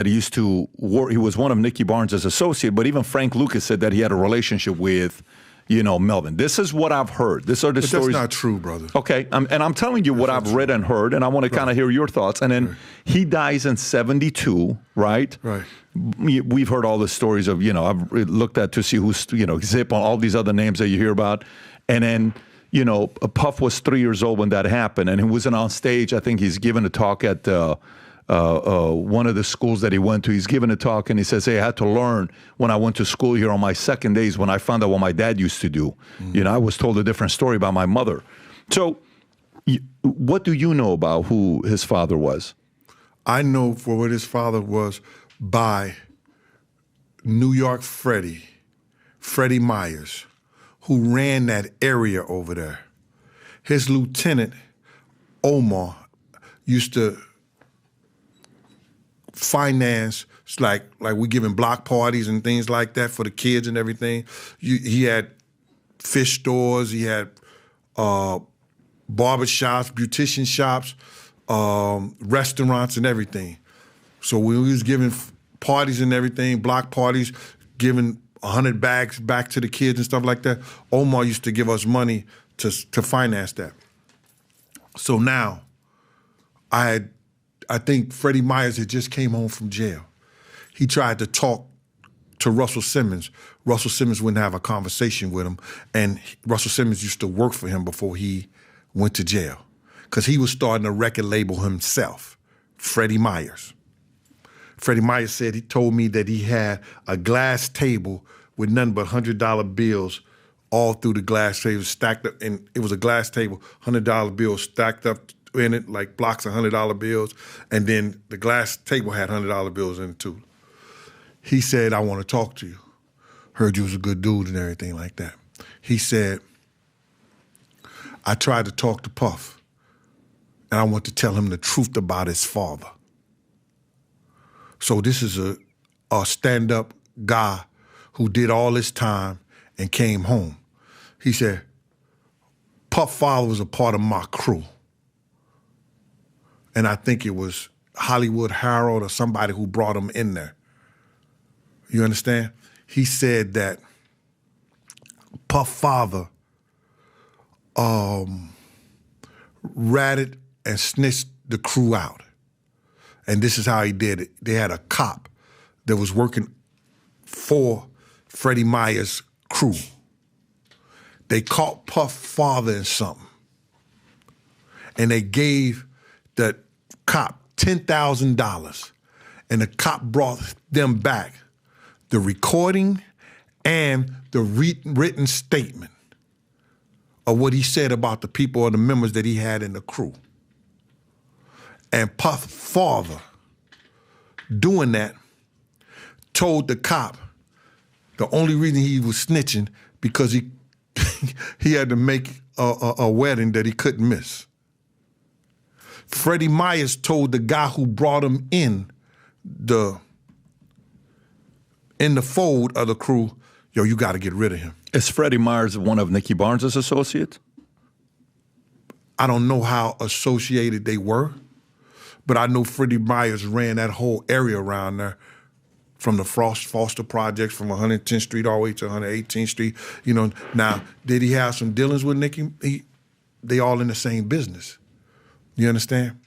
he used to work. He was one of Nicky Barnes' associate, but even Frank Lucas said that he had a relationship with, Melvin. This is what I've heard. These are the stories. That's not true, brother. Okay, and I'm telling you what I've read and heard, and I want to kind of hear your thoughts. And then he dies in 72, right? Right. We've heard all the stories of, I've looked at to see who's, Zip on all these other names that you hear about. And then, Puff was 3 years old when that happened, and he wasn't on stage. I think he's given a talk at one of the schools that he went to. He's given a talk, and he says, hey, I had to learn when I went to school here on my second days when I found out what my dad used to do. I was told a different story about my mother. So what do you know about who his father was? I know for what his father was by New York Freddie Myers, who ran that area over there. His lieutenant, Omar, used to finance, like we giving block parties and things like that for the kids and everything. He had fish stores, he had barbershops, beautician shops, restaurants and everything. So when we was giving parties and everything, block parties, giving 100 bags back to the kids and stuff like that, Omar used to give us money to finance that. So now, I think Freddie Myers had just came home from jail. He tried to talk to Russell Simmons. Russell Simmons wouldn't have a conversation with him, and Russell Simmons used to work for him before he went to jail because he was starting a record label himself, Freddie Myers. Freddie Myers said, he told me that he had a glass table with nothing but $100 bills all through the glass table stacked up, and it was a glass table, $100 bills stacked up in it, like blocks of $100 bills, and then the glass table had $100 bills in it too. He said, I want to talk to you. Heard you was a good dude and everything like that. He said, I tried to talk to Puff, and I want to tell him the truth about his father. So this is a stand-up guy who did all this time and came home. He said, Puff father was a part of my crew. And I think it was Hollywood Harold or somebody who brought him in there. You understand? He said that Puff father ratted and snitched the crew out. And this is how he did it. They had a cop that was working for Freddie Myers' crew. They caught Puff father in something. And they gave the cop $10,000. And the cop brought them back the recording and the written statement of what he said about the people or the members that he had in the crew. And Puff father, doing that, told the cop the only reason he was snitching because he he had to make a wedding that he couldn't miss. Freddie Myers told the guy who brought him in the fold of the crew, yo, you got to get rid of him. Is Freddie Myers one of Nicky Barnes' associates? I don't know how associated they were, but I know Freddie Myers ran that whole area around there from the Foster Projects from 110th Street all the way to 118th Street. You know, now, did he have some dealings with Nicky? They all in the same business. You understand?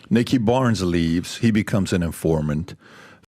Nicky Barnes leaves. He becomes an informant.